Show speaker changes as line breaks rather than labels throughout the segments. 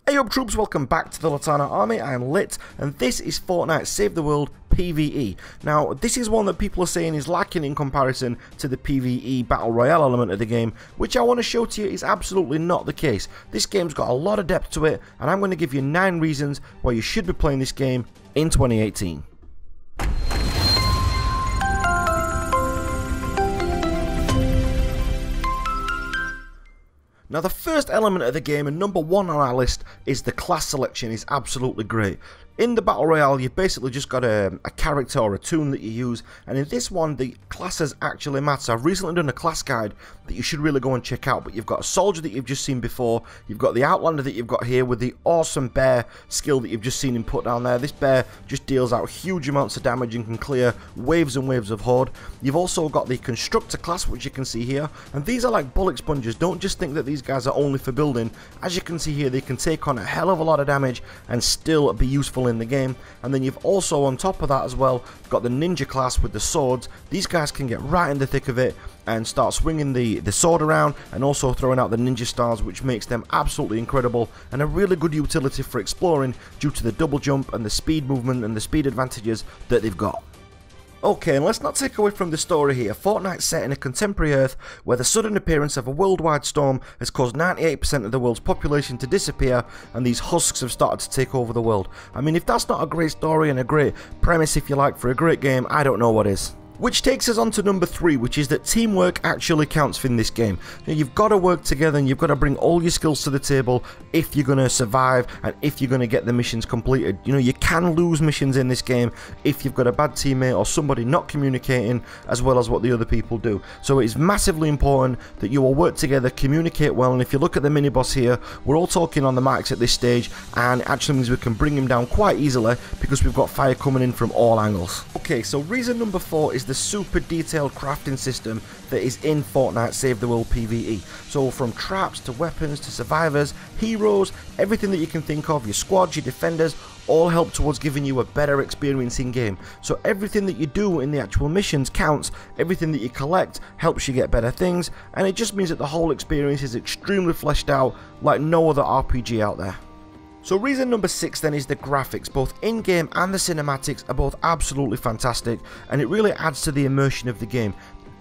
Hey up troops, welcome back to the Litanah army. I am Lit, and this is Fortnite Save the World PVE. Now, this is one that people are saying is lacking in comparison to the PVE Battle Royale element of the game, which I want to show to you is absolutely not the case. This game's got a lot of depth to it, and I'm going to give you 9 reasons why you should be playing this game in 2018. Now the first element of the game, and number 1 on our list, is the class selection is absolutely great. In the Battle Royale, you've basically just got a character or a toon that you use, and in this one, the classes actually matter. I've recently done a class guide that you should really go and check out, but you've got a soldier that you've just seen before, you've got the outlander that you've got here with the awesome bear skill that you've just seen him put down there. This bear just deals out huge amounts of damage and can clear waves and waves of horde. You've also got the constructor class, which you can see here, and these are like bullet sponges. Don't just think that these guys are only for building. As you can see here, they can take on a hell of a lot of damage and still be useful in the game. And then you've also, on top of that as well, got the ninja class with the swords. These guys can get right in the thick of it and start swinging the sword around and also throwing out the ninja stars, which makes them absolutely incredible and a really good utility for exploring due to the double jump and the speed movement and the speed advantages that they've got. Okay, and let's not take away from the story here. Fortnite's set in a contemporary Earth where the sudden appearance of a worldwide storm has caused 98% of the world's population to disappear, and these husks have started to take over the world. I mean, if that's not a great story and a great premise, if you like, for a great game, I don't know what is. Which takes us on to number 3, which is that teamwork actually counts in this game. You've got to work together and you've got to bring all your skills to the table if you're going to survive and if you're going to get the missions completed. You know, you can lose missions in this game if you've got a bad teammate or somebody not communicating as well as what the other people do. So it is massively important that you all work together, communicate well, and if you look at the mini boss here, we're all talking on the mics at this stage, and it actually means we can bring him down quite easily because we've got fire coming in from all angles. Okay, so reason number 4 is the super detailed crafting system that is in Fortnite Save the World PvE. So from traps to weapons to survivors, heroes, everything that you can think of, your squads, your defenders, all help towards giving you a better experience in game. So everything that you do in the actual missions counts, everything that you collect helps you get better things, and it just means that the whole experience is extremely fleshed out like no other RPG out there. So reason number 6 then is the graphics. Both in-game and the cinematics are both absolutely fantastic, and it really adds to the immersion of the game.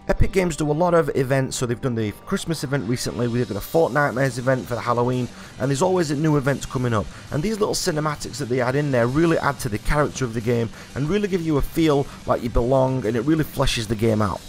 Epic Games do a lot of events, so they've done the Christmas event recently, we've got the Fortnite event for the Halloween, and there's always new events coming up. And these little cinematics that they add in there really add to the character of the game and really give you a feel like you belong, and it really fleshes the game out.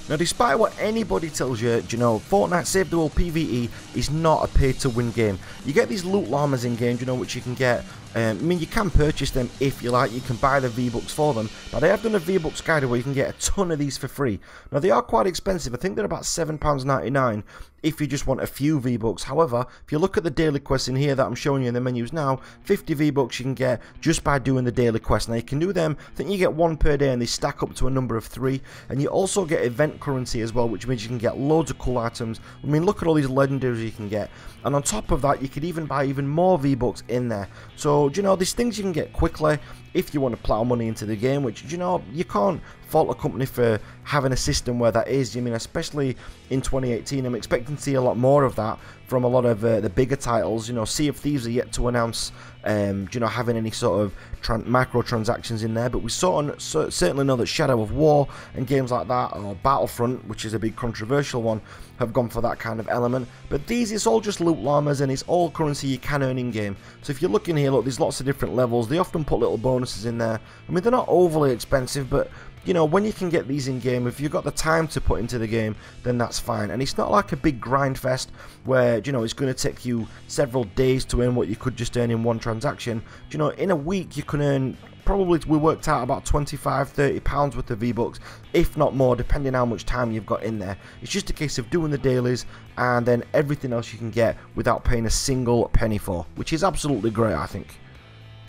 Now, despite what anybody tells you, you know, Fortnite Save the World PvE is not a pay-to-win game. You get these loot llamas in game, you know, which you can get. I mean, you can purchase them if you like, you can buy the V-Bucks for them, but they have done a V-Bucks guide where you can get a ton of these for free. Now, they are quite expensive. I think they're about £7.99 if you just want a few V-Bucks. However, if you look at the daily quests in here that I'm showing you in the menus now, 50 V-Bucks you can get just by doing the daily quest. Now, you can do them, I think you get 1 per day, and they stack up to a number of 3, and you also get event currency as well, which means you can get loads of cool items. I mean, look at all these legendaries you can get, and on top of that, you could even buy even more V-Bucks in there. So, you know, these things you can get quickly if you want to plow money into the game, which, you know, you can't fault a company for having a system where that is. I mean, especially in 2018, I'm expecting to see a lot more of that from a lot of the bigger titles. You know, Sea of Thieves are yet to announce, you know, having any sort of microtransactions in there, but we certainly know that Shadow of War and games like that, or Battlefront, which is a big controversial one, have gone for that kind of element. But these, it's all just loot llamas, and it's all currency you can earn in game. So if you're looking here, look, there's lots of different levels. They often put little bonuses in there. I mean, they're not overly expensive, but you know, when you can get these in game, if you've got the time to put into the game, then that's fine. And it's not like a big grind fest where, you know, it's going to take you several days to earn what you could just earn in one transaction. You know, in a week you can earn, probably we worked out about £25–30 worth of V-Bucks, if not more, depending how much time you've got in there. It's just a case of doing the dailies and then everything else you can get without paying a single penny for, which is absolutely great, I think.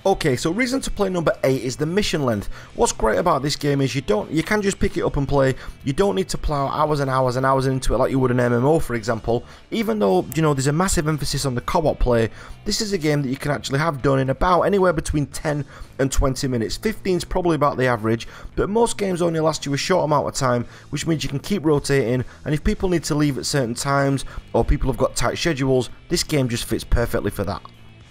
Okay, so reason to play number 8 is the mission length. What's great about this game is you can just pick it up and play. You don't need to plow hours and hours and hours into it like you would an MMO, for example. Even though, you know, there's a massive emphasis on the co-op play, this is a game that you can actually have done in about anywhere between 10 and 20 minutes. 15 is probably about the average, but most games only last you a short amount of time, which means you can keep rotating, and if people need to leave at certain times or people have got tight schedules, this game just fits perfectly for that.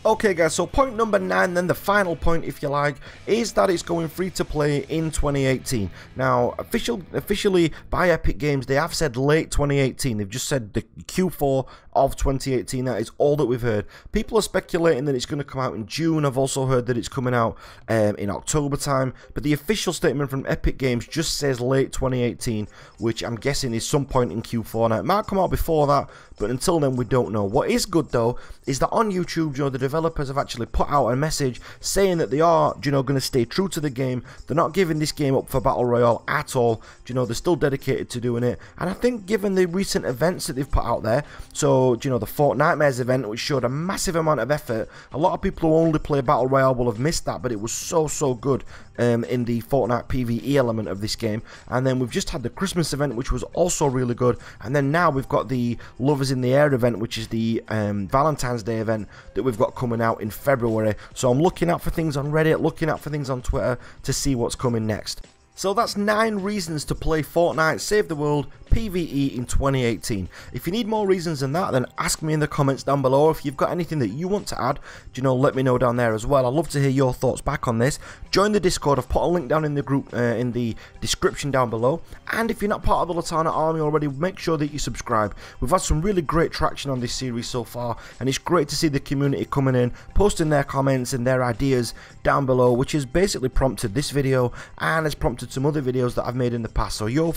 Okay guys, so point number 9, then the final point if you like, is that it's going free to play in 2018. Now, officially by Epic Games, they have said late 2018. They've just said the Q4 of 2018. That is all that we've heard. People are speculating that it's going to come out in June. I've also heard that it's coming out in October time. But the official statement from Epic Games just says late 2018, which I'm guessing is some point in Q4. Now, it might come out before that, but until then, we don't know. What is good though is that on YouTube, the developers have actually put out a message saying that they are, going to stay true to the game. They're not giving this game up for Battle Royale at all. They're still dedicated to doing it. And I think given the recent events that they've put out there, so, the Fortnite event, which showed a massive amount of effort, a lot of people who only play Battle Royale will have missed that, but it was so good in the Fortnite PVE element of this game. And then we've just had the Christmas event, which was also really good. And then now we've got the Lovers in the Air event, which is the Valentine's Day event that we've got coming out in February. So I'm looking out for things on Reddit, looking out for things on Twitter to see what's coming next. So that's 9 reasons to play Fortnite Save the World PVE in 2018. If you need more reasons than that, then ask me in the comments down below. If you've got anything that you want to add, let me know down there as well. I'd love to hear your thoughts back on this. Join the Discord. I've put a link down in the group in the description down below. And if you're not part of the Litanah army already, make sure that you subscribe. We've had some really great traction on this series so far, and it's great to see the community coming in, posting their comments and their ideas down below, which has basically prompted this video and has prompted some other videos that I've made in the past. So your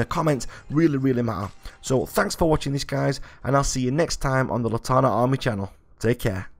comments really matter. So thanks for watching this, guys, and I'll see you next time on the Litanah Army channel. Take care.